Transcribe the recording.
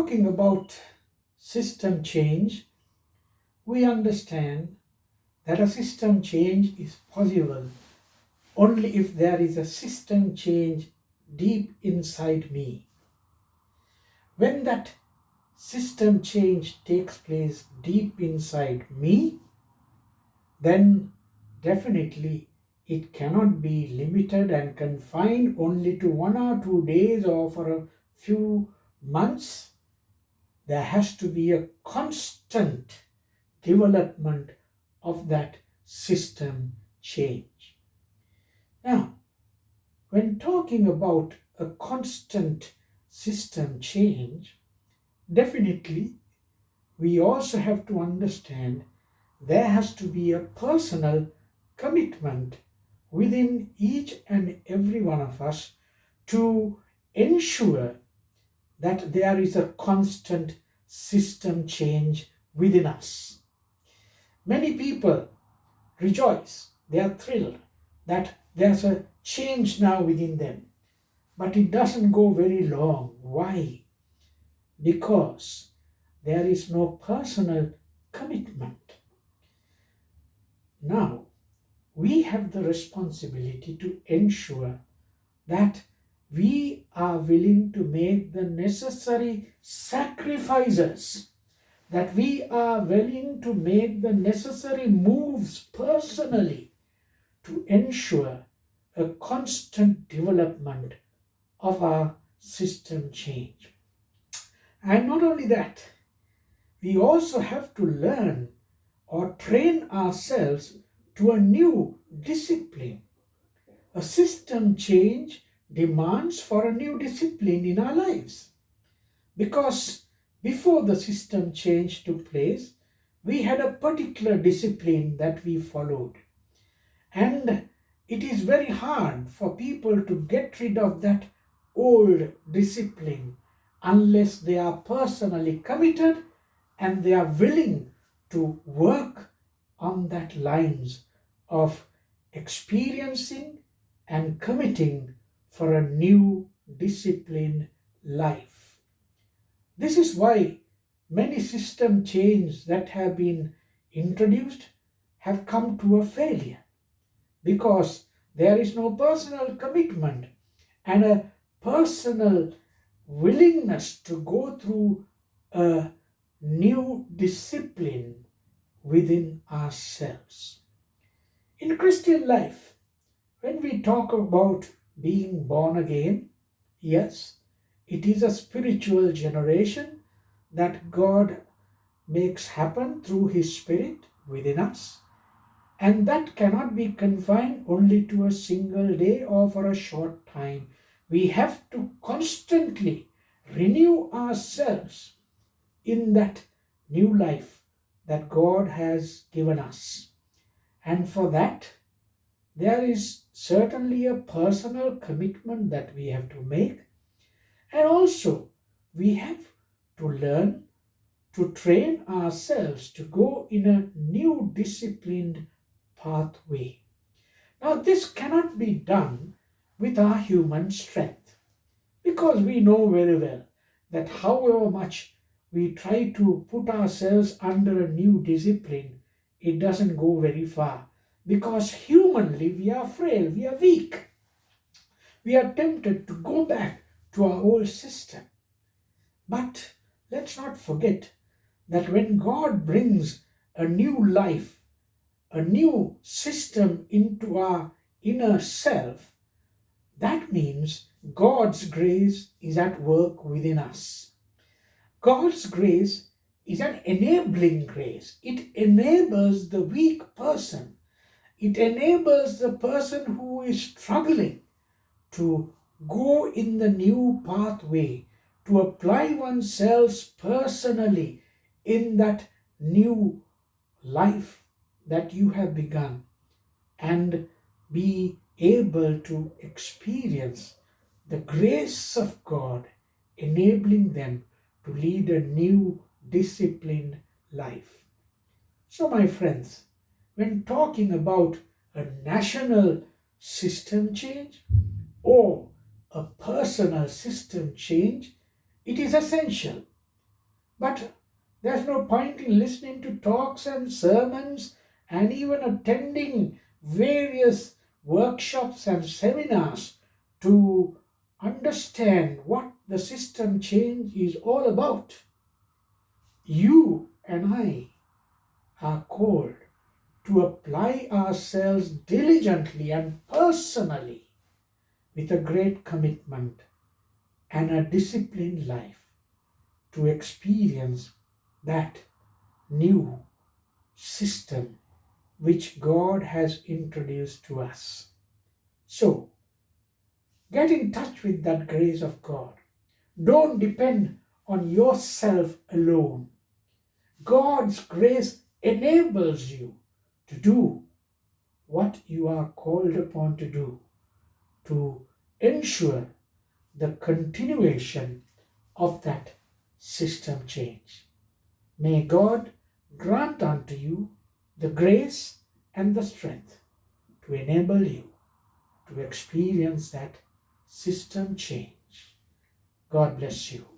talking about system change, we understand that a system change is possible only if there is a system change deep inside me. When that system change takes place deep inside me, then definitely it cannot be limited and confined only to 1 or 2 days or for a few months. There has to be a constant development of that system change. Now, when talking about a constant system change, definitely we also have to understand there has to be a personal commitment within each and every one of us to ensure that there is a constant system change within us. Many people rejoice, they are thrilled that there's a change now within them, but it doesn't go very long. Why? Because there is no personal commitment. Now, we have the responsibility to ensure that we are willing to make the necessary sacrifices, that we are willing to make the necessary moves personally to ensure a constant development of our system change. And not only that, we also have to learn or train ourselves to a new discipline. A system change demands for a new discipline in our lives. Because before the system change took place, we had a particular discipline that we followed. And it is very hard for people to get rid of that old discipline unless they are personally committed and they are willing to work on that lines of experiencing and committing for a new disciplined life. This is why many system changes that have been introduced have come to a failure, because there is no personal commitment and a personal willingness to go through a new discipline within ourselves. In Christian life, when we talk about being born again, yes, it is a spiritual generation that God makes happen through His Spirit within us. And that cannot be confined only to a single day or for a short time. We have to constantly renew ourselves in that new life that God has given us. And for that, there is certainly a personal commitment that we have to make. And also, we have to learn to train ourselves to go in a new disciplined pathway. Now, this cannot be done with our human strength, because we know very well that however much we try to put ourselves under a new discipline, it doesn't go very far, because humanly we are frail, we are weak. We are tempted to go back to our old system. But let's not forget that when God brings a new life, a new system into our inner self, that means God's grace is at work within us. God's grace is an enabling grace. It enables the weak person. It enables the person who is struggling to go in the new pathway, to apply oneself personally in that new life that you have begun, and be able to experience the grace of God, enabling them to lead a new disciplined life. So, my friends, when talking about a national system change or a personal system change, it is essential But there's no point in listening to talks and sermons and even attending various workshops and seminars to understand what the system change is all about. You and I are called to apply ourselves diligently and personally with a great commitment and a disciplined life to experience that new system which God has introduced to us. So, get in touch with that grace of God. Don't depend on yourself alone. God's grace enables you to do what you are called upon to do to ensure the continuation of that system change. May God grant unto you the grace and the strength to enable you to experience that system change. God bless you.